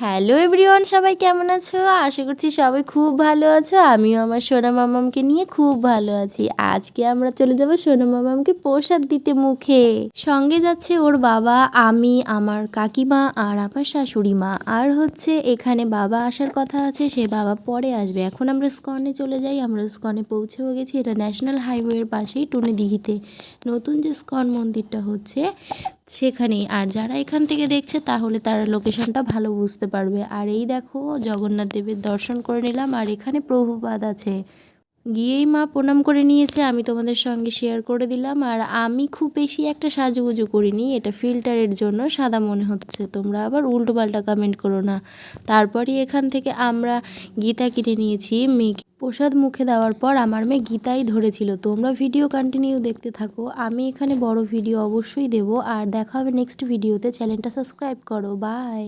Hello everyone, সবাই কেমন আছো? আশা করছি সবাই খুব ভালো আছো। আমিও আমার সোনা মামামকে নিয়ে খুব ভালো আছি। আজকে আমরা চলে যাব সোনা মামামকে প্রসাদ দিতে মুখে। সঙ্গে যাচ্ছে ওর বাবা, আমি, আমার কাকিমা আর আমার শাশুড়ি মা। আর হচ্ছে এখানে বাবা আসার কথা আছে, সে বাবা পরে আসবে। এখন আমরা স্কনে চলে যাই। আমরা স্কনে পৌঁছেও গেছি। এটা ন্যাশনাল হাইওয়ের পাশেই টুনিদিঘিতে নতুন যে স্কন মন্দিরটা হচ্ছে সেখানেই। আর যারা এখান থেকে দেখছে তাহলে তারা লোকেশনটা ভালো বুঝতে পারবে। আর এই দেখো জগন্নাথ দেবের দর্শন করে নিলাম। আর এখানে প্রভুপাদ আছে, গিয়েই মা প্রণাম করে নিয়েছে, আমি তোমাদের সঙ্গে শেয়ার করে দিলাম। আর আমি খুব বেশি একটা সাজুগুজু করিনি, এটা ফিল্টারের জন্য সাদা মনে হচ্ছে, তোমরা আবার উল্টো পাল্টা কমেন্ট করো না। তারপরে এখান থেকে আমরা গীতা কিনে নিয়েছি। মেয়েকে প্রসাদ মুখে দেওয়ার পর আমার মেয়ে গীতাই ধরেছিল। তোমরা ভিডিও কন্টিনিউ দেখতে থাকো, আমি এখানে বড় ভিডিও অবশ্যই দেবো। আর দেখা হবে নেক্সট ভিডিওতে। চ্যানেলটা সাবস্ক্রাইব করো। বাই।